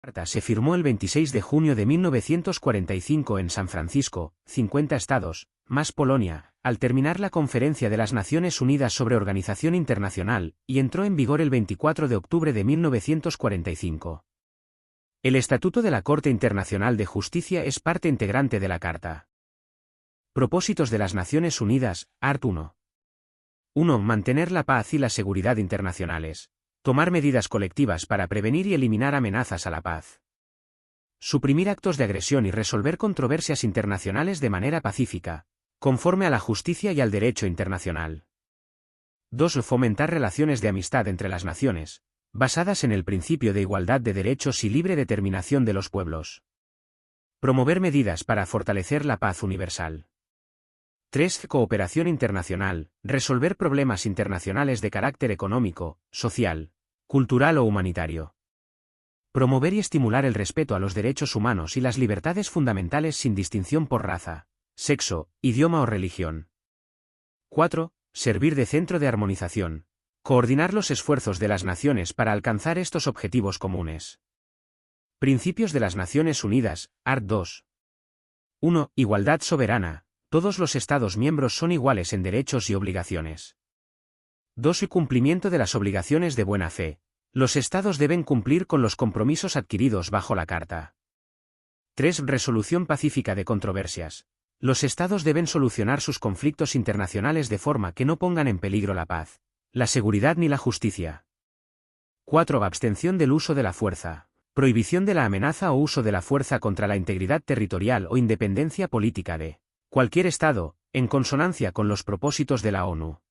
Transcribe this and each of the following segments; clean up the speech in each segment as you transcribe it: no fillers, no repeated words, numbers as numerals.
Carta se firmó el 26 de junio de 1945 en San Francisco, 50 estados, más Polonia, al terminar la Conferencia de las Naciones Unidas sobre Organización Internacional, y entró en vigor el 24 de octubre de 1945. El Estatuto de la Corte Internacional de Justicia es parte integrante de la Carta. Propósitos de las Naciones Unidas, Art. 1. 1. Mantener la paz y la seguridad internacionales. Tomar medidas colectivas para prevenir y eliminar amenazas a la paz. Suprimir actos de agresión y resolver controversias internacionales de manera pacífica, conforme a la justicia y al derecho internacional. 2. Fomentar relaciones de amistad entre las naciones, basadas en el principio de igualdad de derechos y libre determinación de los pueblos. Promover medidas para fortalecer la paz universal. 3. Cooperación internacional, resolver problemas internacionales de carácter económico, social, cultural o humanitario. Promover y estimular el respeto a los derechos humanos y las libertades fundamentales sin distinción por raza, sexo, idioma o religión. 4. Servir de centro de armonización. Coordinar los esfuerzos de las naciones para alcanzar estos objetivos comunes. Principios de las Naciones Unidas, Art. 2. 1. Igualdad soberana. Todos los Estados miembros son iguales en derechos y obligaciones. 2. Y cumplimiento de las obligaciones de buena fe. Los Estados deben cumplir con los compromisos adquiridos bajo la Carta. 3. Resolución pacífica de controversias. Los Estados deben solucionar sus conflictos internacionales de forma que no pongan en peligro la paz, la seguridad ni la justicia. 4. Abstención del uso de la fuerza. Prohibición de la amenaza o uso de la fuerza contra la integridad territorial o independencia política de cualquier Estado, en consonancia con los propósitos de la ONU.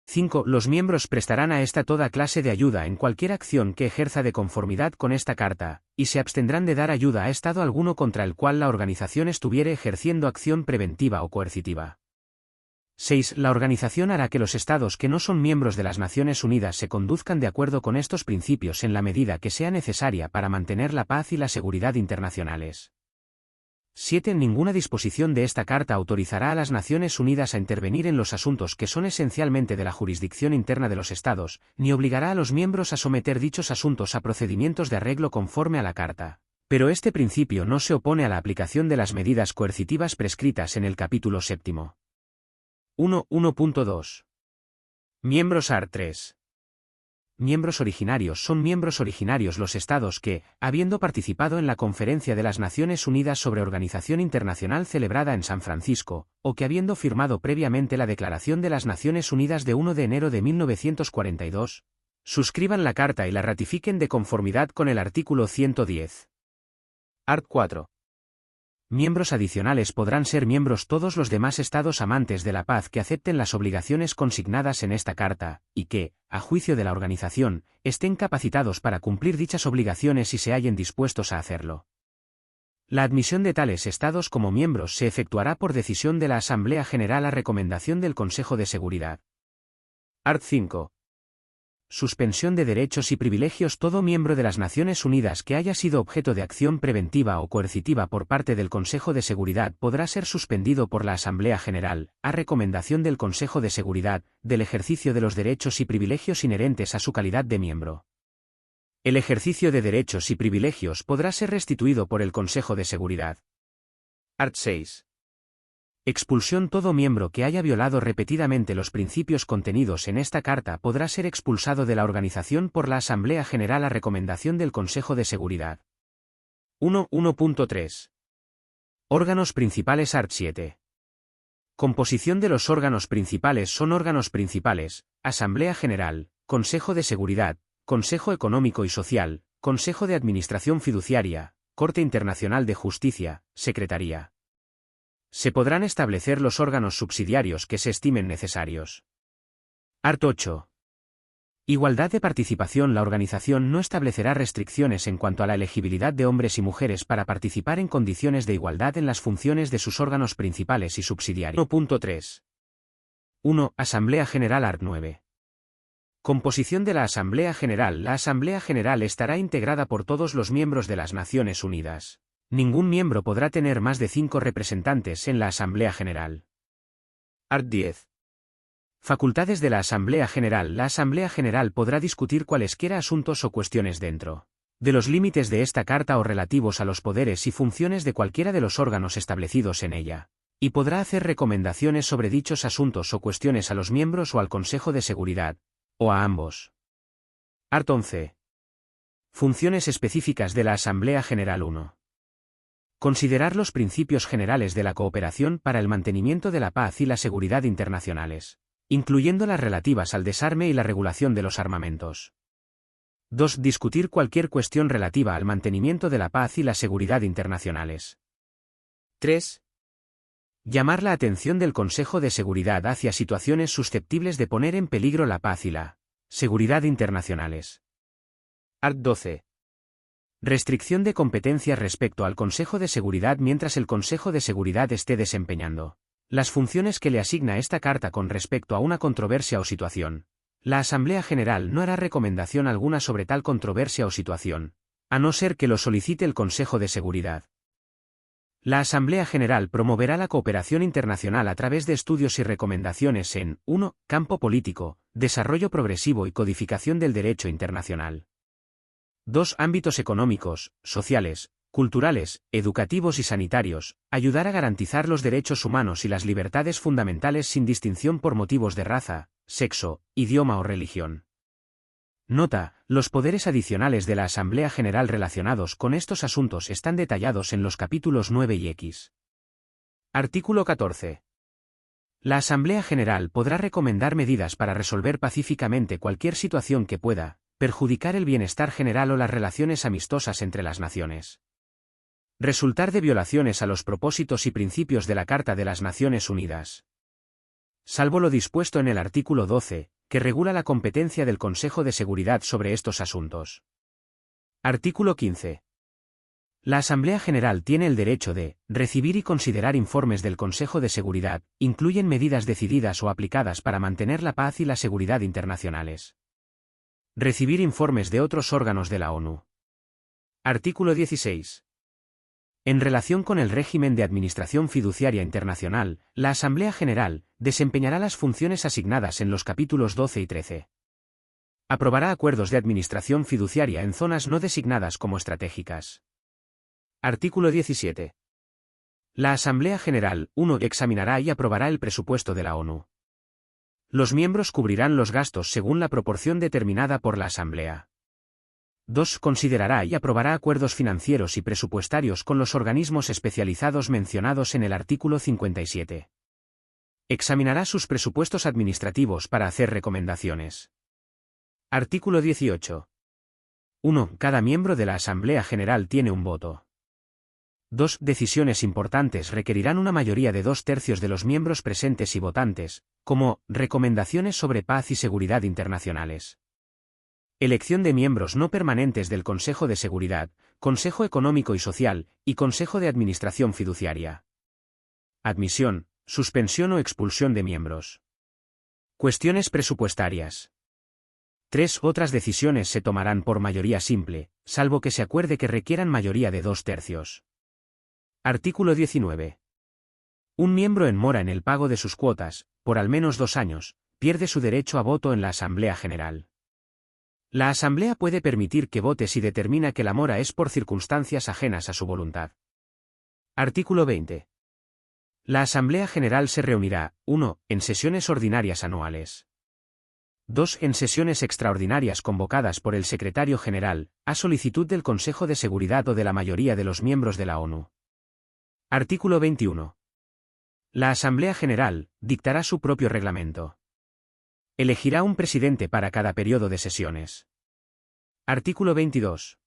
5. Los miembros prestarán a esta toda clase de ayuda en cualquier acción que ejerza de conformidad con esta Carta, y se abstendrán de dar ayuda a Estado alguno contra el cual la organización estuviere ejerciendo acción preventiva o coercitiva. 6. La organización hará que los Estados que no son miembros de las Naciones Unidas se conduzcan de acuerdo con estos principios en la medida que sea necesaria para mantener la paz y la seguridad internacionales. 7. Ninguna disposición de esta Carta autorizará a las Naciones Unidas a intervenir en los asuntos que son esencialmente de la jurisdicción interna de los Estados, ni obligará a los miembros a someter dichos asuntos a procedimientos de arreglo conforme a la Carta. Pero este principio no se opone a la aplicación de las medidas coercitivas prescritas en el capítulo 7. 1.1.2. Miembros Art. 3. Miembros originarios. Son miembros originarios los Estados que, habiendo participado en la Conferencia de las Naciones Unidas sobre Organización Internacional celebrada en San Francisco, o que habiendo firmado previamente la Declaración de las Naciones Unidas de 1 de enero de 1942, suscriban la Carta y la ratifiquen de conformidad con el artículo 110. Art. 4. Miembros adicionales podrán ser miembros todos los demás Estados amantes de la paz que acepten las obligaciones consignadas en esta Carta, y que, a juicio de la organización, estén capacitados para cumplir dichas obligaciones y se hallen dispuestos a hacerlo. La admisión de tales Estados como miembros se efectuará por decisión de la Asamblea General a recomendación del Consejo de Seguridad. Art. 5. Suspensión de derechos y privilegios. Todo miembro de las Naciones Unidas que haya sido objeto de acción preventiva o coercitiva por parte del Consejo de Seguridad podrá ser suspendido por la Asamblea General, a recomendación del Consejo de Seguridad, del ejercicio de los derechos y privilegios inherentes a su calidad de miembro. El ejercicio de derechos y privilegios podrá ser restituido por el Consejo de Seguridad. Art. 6. Expulsión. Todo miembro que haya violado repetidamente los principios contenidos en esta Carta podrá ser expulsado de la organización por la Asamblea General a recomendación del Consejo de Seguridad. 1.1.3. Órganos principales. Art. 7. Composición de los órganos principales. Son órganos principales: Asamblea General, Consejo de Seguridad, Consejo Económico y Social, Consejo de Administración Fiduciaria, Corte Internacional de Justicia, Secretaría. Se podrán establecer los órganos subsidiarios que se estimen necesarios. Art. 8. Igualdad de participación. La organización no establecerá restricciones en cuanto a la elegibilidad de hombres y mujeres para participar en condiciones de igualdad en las funciones de sus órganos principales y subsidiarios. 1.3. 1. Asamblea General. Art. 9. Composición de la Asamblea General. La Asamblea General estará integrada por todos los miembros de las Naciones Unidas. Ningún miembro podrá tener más de 5 representantes en la Asamblea General. Art. 10. Facultades de la Asamblea General. La Asamblea General podrá discutir cualesquiera asuntos o cuestiones dentro de los límites de esta carta o relativos a los poderes y funciones de cualquiera de los órganos establecidos en ella, y podrá hacer recomendaciones sobre dichos asuntos o cuestiones a los miembros o al Consejo de Seguridad, o a ambos. Art. 11. Funciones específicas de la Asamblea General 1. Considerar los principios generales de la cooperación para el mantenimiento de la paz y la seguridad internacionales, incluyendo las relativas al desarme y la regulación de los armamentos. 2. Discutir cualquier cuestión relativa al mantenimiento de la paz y la seguridad internacionales. 3. Llamar la atención del Consejo de Seguridad hacia situaciones susceptibles de poner en peligro la paz y la seguridad internacionales. Art. 12. Restricción de competencias respecto al Consejo de Seguridad mientras el Consejo de Seguridad esté desempeñando las funciones que le asigna esta carta con respecto a una controversia o situación. La Asamblea General no hará recomendación alguna sobre tal controversia o situación, a no ser que lo solicite el Consejo de Seguridad. La Asamblea General promoverá la cooperación internacional a través de estudios y recomendaciones en 1. Campo político, desarrollo progresivo y codificación del derecho internacional. 2. Ámbitos económicos, sociales, culturales, educativos y sanitarios, ayudar a garantizar los derechos humanos y las libertades fundamentales sin distinción por motivos de raza, sexo, idioma o religión. Nota: los poderes adicionales de la Asamblea General relacionados con estos asuntos están detallados en los capítulos 9 y X. Artículo 14. La Asamblea General podrá recomendar medidas para resolver pacíficamente cualquier situación que pueda perjudicar el bienestar general o las relaciones amistosas entre las naciones. Resultar de violaciones a los propósitos y principios de la Carta de las Naciones Unidas. Salvo lo dispuesto en el artículo 12, que regula la competencia del Consejo de Seguridad sobre estos asuntos. Artículo 15. La Asamblea General tiene el derecho de recibir y considerar informes del Consejo de Seguridad, incluyen medidas decididas o aplicadas para mantener la paz y la seguridad internacionales. Recibir informes de otros órganos de la ONU. Artículo 16. En relación con el régimen de administración fiduciaria internacional, la Asamblea General desempeñará las funciones asignadas en los capítulos 12 y 13. Aprobará acuerdos de administración fiduciaria en zonas no designadas como estratégicas. Artículo 17. La Asamblea General 1. Examinará y aprobará el presupuesto de la ONU. Los miembros cubrirán los gastos según la proporción determinada por la Asamblea. 2. Considerará y aprobará acuerdos financieros y presupuestarios con los organismos especializados mencionados en el artículo 57. Examinará sus presupuestos administrativos para hacer recomendaciones. Artículo 18. 1. Cada miembro de la Asamblea General tiene un voto. 2. Decisiones importantes requerirán una mayoría de 2/3 de los miembros presentes y votantes, como recomendaciones sobre paz y seguridad internacionales. Elección de miembros no permanentes del Consejo de Seguridad, Consejo Económico y Social, y Consejo de Administración Fiduciaria. Admisión, suspensión o expulsión de miembros. Cuestiones presupuestarias. 3. Otras decisiones se tomarán por mayoría simple, salvo que se acuerde que requieran mayoría de 2/3. Artículo 19. Un miembro en mora en el pago de sus cuotas, por al menos 2 años, pierde su derecho a voto en la Asamblea General. La Asamblea puede permitir que vote si determina que la mora es por circunstancias ajenas a su voluntad. Artículo 20. La Asamblea General se reunirá, 1. En sesiones ordinarias anuales. 2. En sesiones extraordinarias convocadas por el Secretario General, a solicitud del Consejo de Seguridad o de la mayoría de los miembros de la ONU. Artículo 21. La Asamblea General dictará su propio reglamento. Elegirá un presidente para cada periodo de sesiones. Artículo 22.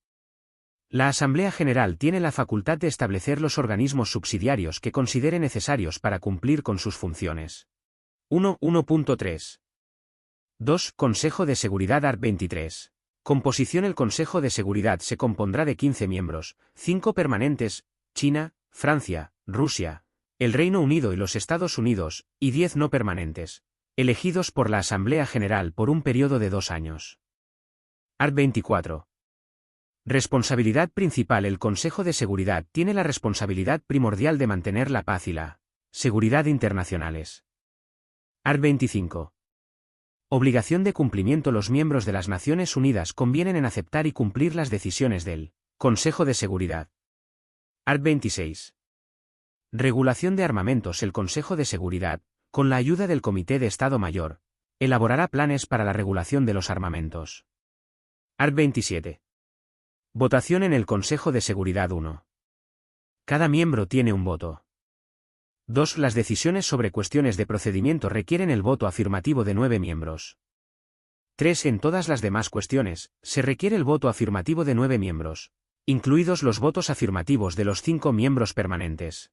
La Asamblea General tiene la facultad de establecer los organismos subsidiarios que considere necesarios para cumplir con sus funciones. 1.1.3. 2. Consejo de Seguridad Art. 23. Composición. El Consejo de Seguridad se compondrá de 15 miembros, 5 permanentes, China, Francia, Rusia, el Reino Unido y los Estados Unidos, y 10 no permanentes, elegidos por la Asamblea General por un periodo de 2 años. Art. 24. Responsabilidad principal. El Consejo de Seguridad tiene la responsabilidad primordial de mantener la paz y la seguridad internacionales. Art. 25. Obligación de cumplimiento. Los miembros de las Naciones Unidas convienen en aceptar y cumplir las decisiones del Consejo de Seguridad. Art. 26. Regulación de armamentos. El Consejo de Seguridad, con la ayuda del Comité de Estado Mayor, elaborará planes para la regulación de los armamentos. Art. 27. Votación en el Consejo de Seguridad. 1. Cada miembro tiene un voto. 2. Las decisiones sobre cuestiones de procedimiento requieren el voto afirmativo de 9 miembros. 3. En todas las demás cuestiones, se requiere el voto afirmativo de 9 miembros, incluidos los votos afirmativos de los 5 miembros permanentes.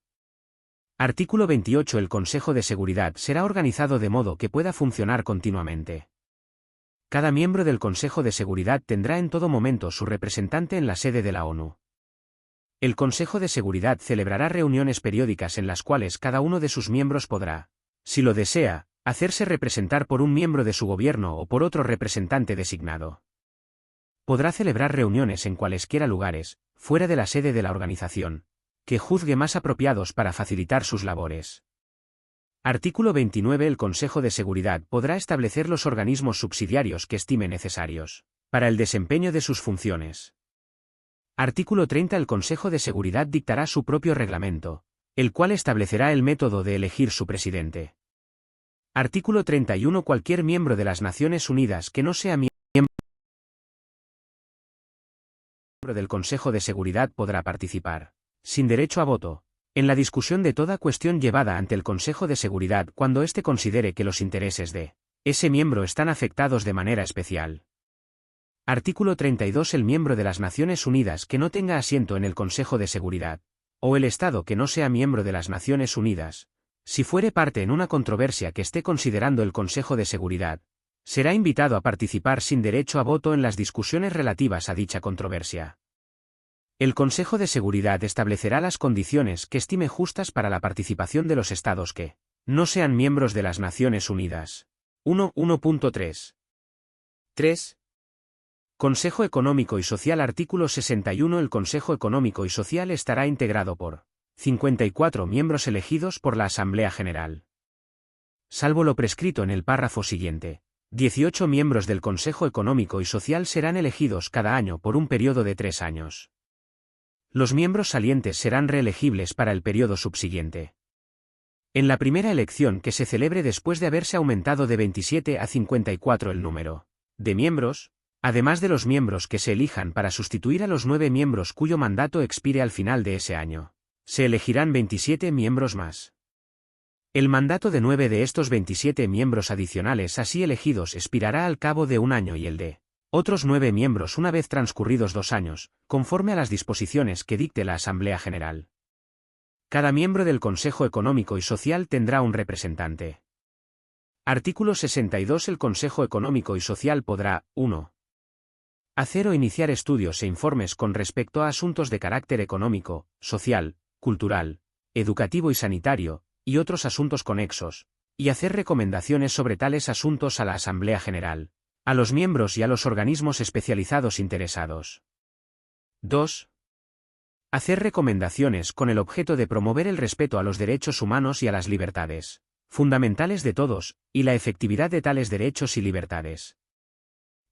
Artículo 28. El Consejo de Seguridad será organizado de modo que pueda funcionar continuamente. Cada miembro del Consejo de Seguridad tendrá en todo momento su representante en la sede de la ONU. El Consejo de Seguridad celebrará reuniones periódicas en las cuales cada uno de sus miembros podrá, si lo desea, hacerse representar por un miembro de su gobierno o por otro representante designado. Podrá celebrar reuniones en cualesquiera lugares, fuera de la sede de la organización, que juzgue más apropiados para facilitar sus labores. Artículo 29. El Consejo de Seguridad podrá establecer los organismos subsidiarios que estime necesarios para el desempeño de sus funciones. Artículo 30. El Consejo de Seguridad dictará su propio reglamento, el cual establecerá el método de elegir su presidente. Artículo 31. Cualquier miembro de las Naciones Unidas que no sea miembro del Consejo de Seguridad podrá participar, sin derecho a voto, en la discusión de toda cuestión llevada ante el Consejo de Seguridad cuando éste considere que los intereses de ese miembro están afectados de manera especial. Artículo 32. El miembro de las Naciones Unidas que no tenga asiento en el Consejo de Seguridad, o el Estado que no sea miembro de las Naciones Unidas, si fuere parte en una controversia que esté considerando el Consejo de Seguridad, será invitado a participar sin derecho a voto en las discusiones relativas a dicha controversia. El Consejo de Seguridad establecerá las condiciones que estime justas para la participación de los Estados que no sean miembros de las Naciones Unidas. 1.3. 3. Consejo Económico y Social. Artículo 61. El Consejo Económico y Social estará integrado por 54 miembros elegidos por la Asamblea General. Salvo lo prescrito en el párrafo siguiente, 18 miembros del Consejo Económico y Social serán elegidos cada año por un periodo de 3 años. Los miembros salientes serán reelegibles para el periodo subsiguiente. En la primera elección que se celebre después de haberse aumentado de 27 a 54 el número de miembros, además de los miembros que se elijan para sustituir a los 9 miembros cuyo mandato expire al final de ese año, se elegirán 27 miembros más. El mandato de 9 de estos 27 miembros adicionales así elegidos expirará al cabo de un año y el de otros 9 miembros una vez transcurridos 2 años, conforme a las disposiciones que dicte la Asamblea General. Cada miembro del Consejo Económico y Social tendrá un representante. Artículo 62. El Consejo Económico y Social podrá, 1. Hacer o iniciar estudios e informes con respecto a asuntos de carácter económico, social, cultural, educativo y sanitario, y otros asuntos conexos, y hacer recomendaciones sobre tales asuntos a la Asamblea General, a los miembros y a los organismos especializados interesados. 2. Hacer recomendaciones con el objeto de promover el respeto a los derechos humanos y a las libertades fundamentales de todos, y la efectividad de tales derechos y libertades.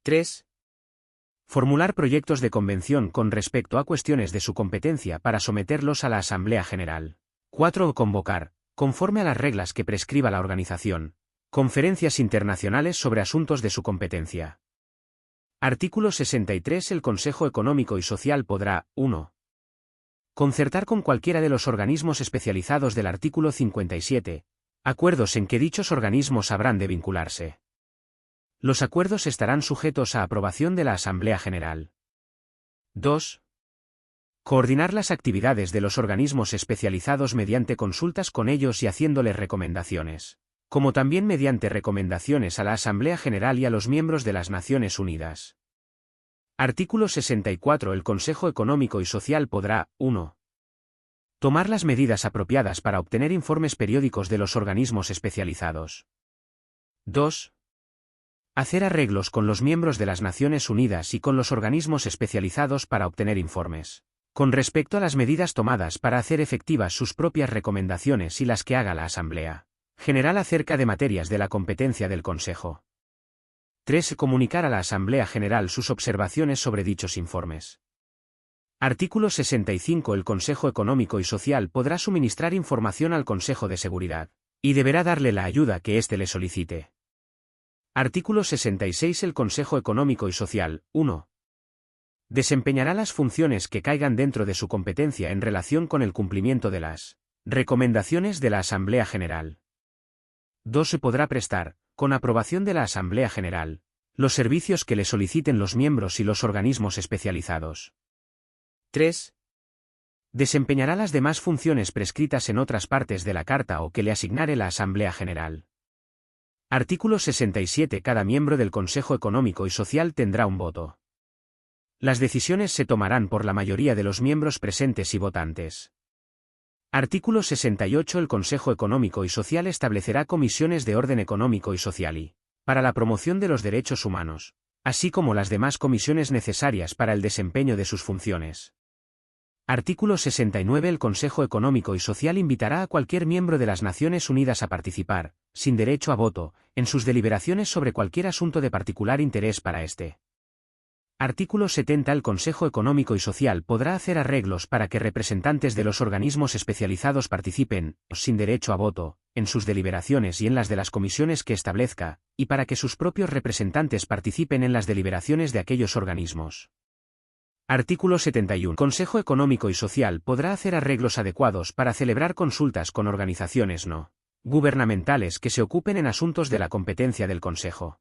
3. Formular proyectos de convención con respecto a cuestiones de su competencia para someterlos a la Asamblea General. 4. Convocar, conforme a las reglas que prescriba la organización, conferencias internacionales sobre asuntos de su competencia. Artículo 63. El Consejo Económico y Social podrá, 1. Concertar con cualquiera de los organismos especializados del artículo 57, acuerdos en que dichos organismos habrán de vincularse. Los acuerdos estarán sujetos a aprobación de la Asamblea General. 2. Coordinar las actividades de los organismos especializados mediante consultas con ellos y haciéndoles recomendaciones, como también mediante recomendaciones a la Asamblea General y a los miembros de las Naciones Unidas. Artículo 64. El Consejo Económico y Social podrá, 1. Tomar las medidas apropiadas para obtener informes periódicos de los organismos especializados. 2. Hacer arreglos con los miembros de las Naciones Unidas y con los organismos especializados para obtener informes con respecto a las medidas tomadas para hacer efectivas sus propias recomendaciones y las que haga la Asamblea General acerca de materias de la competencia del Consejo. 3. Comunicar a la Asamblea General sus observaciones sobre dichos informes. Artículo 65. El Consejo Económico y Social podrá suministrar información al Consejo de Seguridad, y deberá darle la ayuda que éste le solicite. Artículo 66. El Consejo Económico y Social, 1. Desempeñará las funciones que caigan dentro de su competencia en relación con el cumplimiento de las recomendaciones de la Asamblea General. 2. Se podrá prestar, con aprobación de la Asamblea General, los servicios que le soliciten los miembros y los organismos especializados. 3. Desempeñará las demás funciones prescritas en otras partes de la Carta o que le asignare la Asamblea General. Artículo 67. Cada miembro del Consejo Económico y Social tendrá un voto. Las decisiones se tomarán por la mayoría de los miembros presentes y votantes. Artículo 68. El Consejo Económico y Social establecerá comisiones de orden económico y social y, para la promoción de los derechos humanos, así como las demás comisiones necesarias para el desempeño de sus funciones. Artículo 69. El Consejo Económico y Social invitará a cualquier miembro de las Naciones Unidas a participar, sin derecho a voto, en sus deliberaciones sobre cualquier asunto de particular interés para éste. Artículo 70. El Consejo Económico y Social podrá hacer arreglos para que representantes de los organismos especializados participen, sin derecho a voto, en sus deliberaciones y en las de las comisiones que establezca, y para que sus propios representantes participen en las deliberaciones de aquellos organismos. Artículo 71. El Consejo Económico y Social podrá hacer arreglos adecuados para celebrar consultas con organizaciones no gubernamentales que se ocupen en asuntos de la competencia del Consejo.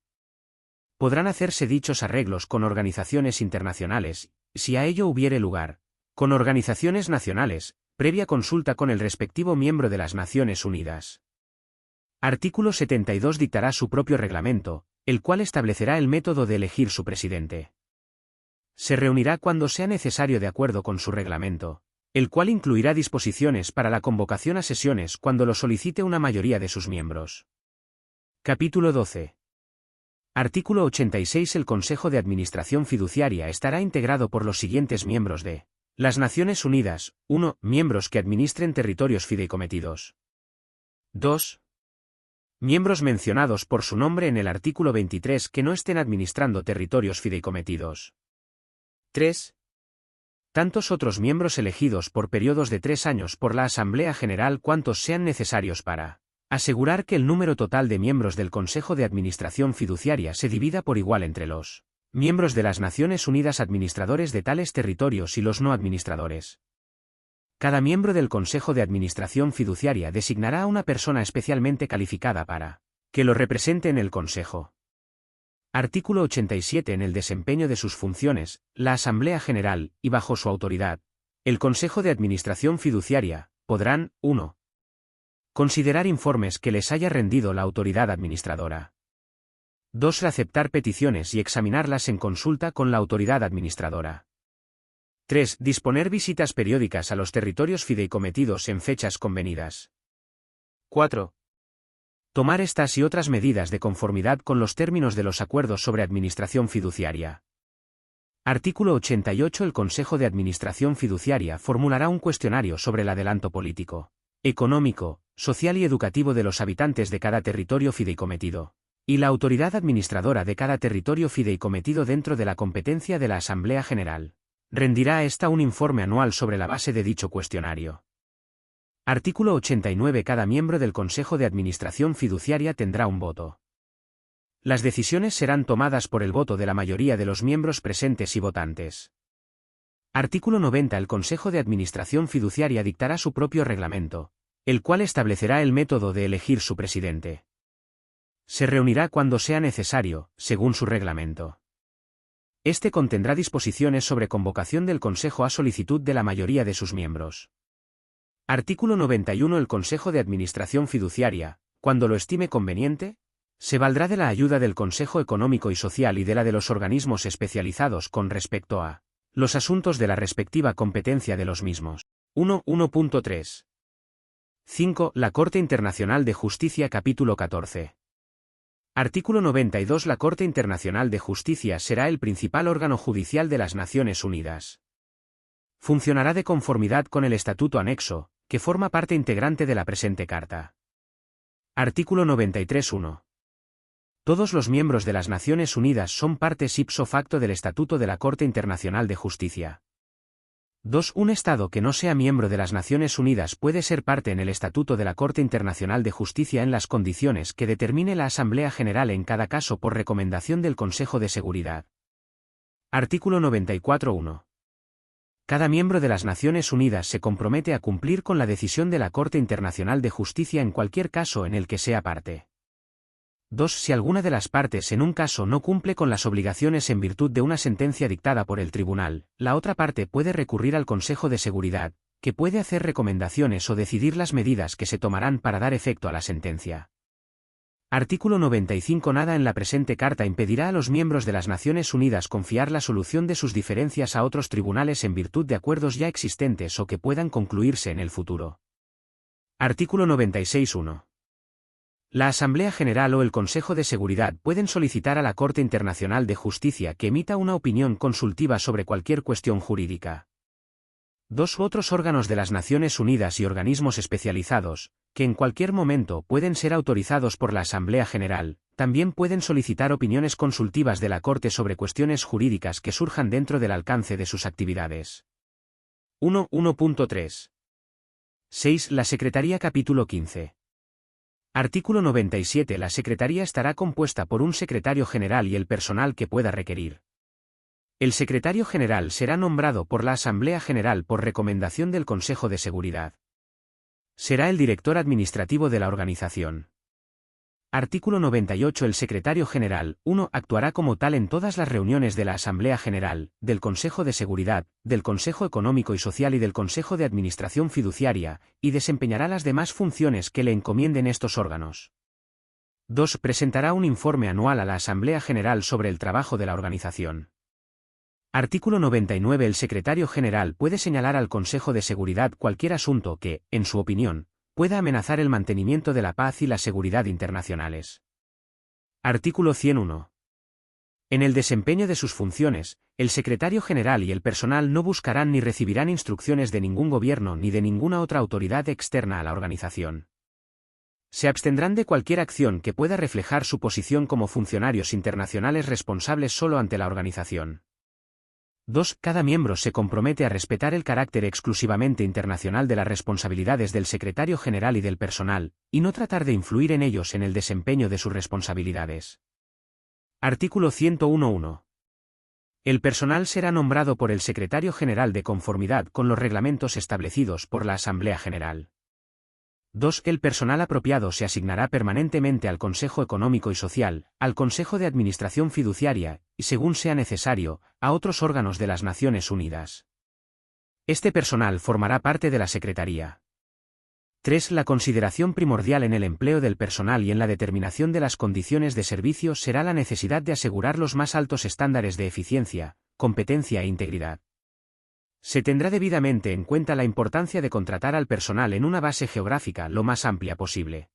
Podrán hacerse dichos arreglos con organizaciones internacionales, si a ello hubiere lugar, con organizaciones nacionales, previa consulta con el respectivo miembro de las Naciones Unidas. Artículo 72. Dictará su propio reglamento, el cual establecerá el método de elegir su presidente. Se reunirá cuando sea necesario de acuerdo con su reglamento, el cual incluirá disposiciones para la convocación a sesiones cuando lo solicite una mayoría de sus miembros. Capítulo 12. Artículo 86. El Consejo de Administración Fiduciaria estará integrado por los siguientes miembros de las Naciones Unidas. 1. Miembros que administren territorios fideicometidos. 2. Miembros mencionados por su nombre en el artículo 23 que no estén administrando territorios fideicometidos. 3. Tantos otros miembros elegidos por periodos de 3 años por la Asamblea General cuantos sean necesarios para asegurar que el número total de miembros del Consejo de Administración Fiduciaria se divida por igual entre los miembros de las Naciones Unidas administradores de tales territorios y los no administradores. Cada miembro del Consejo de Administración Fiduciaria designará a una persona especialmente calificada para que lo represente en el Consejo. Artículo 87. En el desempeño de sus funciones, la Asamblea General, y bajo su autoridad, el Consejo de Administración Fiduciaria, podrán, 1. Considerar informes que les haya rendido la autoridad administradora. 2. Aceptar peticiones y examinarlas en consulta con la autoridad administradora. 3. Disponer visitas periódicas a los territorios fideicometidos en fechas convenidas. 4. Tomar estas y otras medidas de conformidad con los términos de los acuerdos sobre administración fiduciaria. Artículo 88. El Consejo de Administración Fiduciaria formulará un cuestionario sobre el adelanto político, económico, social y educativo de los habitantes de cada territorio fideicometido, y la autoridad administradora de cada territorio fideicometido dentro de la competencia de la Asamblea General rendirá a esta un informe anual sobre la base de dicho cuestionario. Artículo 89. Cada miembro del Consejo de Administración Fiduciaria tendrá un voto. Las decisiones serán tomadas por el voto de la mayoría de los miembros presentes y votantes. Artículo 90. El Consejo de Administración Fiduciaria dictará su propio reglamento, el cual establecerá el método de elegir su presidente. Se reunirá cuando sea necesario, según su reglamento. Este contendrá disposiciones sobre convocación del Consejo a solicitud de la mayoría de sus miembros. Artículo 91. El Consejo de Administración Fiduciaria, cuando lo estime conveniente, se valdrá de la ayuda del Consejo Económico y Social y de la de los organismos especializados con respecto a los asuntos de la respectiva competencia de los mismos. 1.3. 5. La Corte Internacional de Justicia. Capítulo 14. Artículo 92. La Corte Internacional de Justicia será el principal órgano judicial de las Naciones Unidas. Funcionará de conformidad con el Estatuto Anexo, que forma parte integrante de la presente Carta. Artículo 93.1. Todos los miembros de las Naciones Unidas son partes ipso facto del Estatuto de la Corte Internacional de Justicia. 2. Un Estado que no sea miembro de las Naciones Unidas puede ser parte en el Estatuto de la Corte Internacional de Justicia en las condiciones que determine la Asamblea General en cada caso por recomendación del Consejo de Seguridad. Artículo 94.1. Cada miembro de las Naciones Unidas se compromete a cumplir con la decisión de la Corte Internacional de Justicia en cualquier caso en el que sea parte. 2. Si alguna de las partes en un caso no cumple con las obligaciones en virtud de una sentencia dictada por el tribunal, la otra parte puede recurrir al Consejo de Seguridad, que puede hacer recomendaciones o decidir las medidas que se tomarán para dar efecto a la sentencia. Artículo 95. Nada en la presente carta impedirá a los miembros de las Naciones Unidas confiar la solución de sus diferencias a otros tribunales en virtud de acuerdos ya existentes o que puedan concluirse en el futuro. Artículo 96.1. La Asamblea General o el Consejo de Seguridad pueden solicitar a la Corte Internacional de Justicia que emita una opinión consultiva sobre cualquier cuestión jurídica. 2. Otros órganos de las Naciones Unidas y organismos especializados, que en cualquier momento pueden ser autorizados por la Asamblea General, también pueden solicitar opiniones consultivas de la Corte sobre cuestiones jurídicas que surjan dentro del alcance de sus actividades. 1.3. 6. La Secretaría. Capítulo 15. Artículo 97. La Secretaría estará compuesta por un secretario general y el personal que pueda requerir. El secretario general será nombrado por la Asamblea General por recomendación del Consejo de Seguridad. Será el director administrativo de la organización. Artículo 98. El secretario general, 1. Actuará como tal en todas las reuniones de la Asamblea General, del Consejo de Seguridad, del Consejo Económico y Social y del Consejo de Administración Fiduciaria, y desempeñará las demás funciones que le encomienden estos órganos. 2. Presentará un informe anual a la Asamblea General sobre el trabajo de la organización. Artículo 99. El secretario general puede señalar al Consejo de Seguridad cualquier asunto que, en su opinión, pueda amenazar el mantenimiento de la paz y la seguridad internacionales. Artículo 101. En el desempeño de sus funciones, el secretario general y el personal no buscarán ni recibirán instrucciones de ningún gobierno ni de ninguna otra autoridad externa a la organización. Se abstendrán de cualquier acción que pueda reflejar su posición como funcionarios internacionales responsables solo ante la organización. 2. Cada miembro se compromete a respetar el carácter exclusivamente internacional de las responsabilidades del secretario general y del personal, y no tratar de influir en ellos en el desempeño de sus responsabilidades. Artículo 101.1. El personal será nombrado por el secretario general de conformidad con los reglamentos establecidos por la Asamblea General. 2. El personal apropiado se asignará permanentemente al Consejo Económico y Social, al Consejo de Administración Fiduciaria, y según sea necesario, a otros órganos de las Naciones Unidas. Este personal formará parte de la Secretaría. 3. La consideración primordial en el empleo del personal y en la determinación de las condiciones de servicio será la necesidad de asegurar los más altos estándares de eficiencia, competencia e integridad. Se tendrá debidamente en cuenta la importancia de contratar al personal en una base geográfica lo más amplia posible.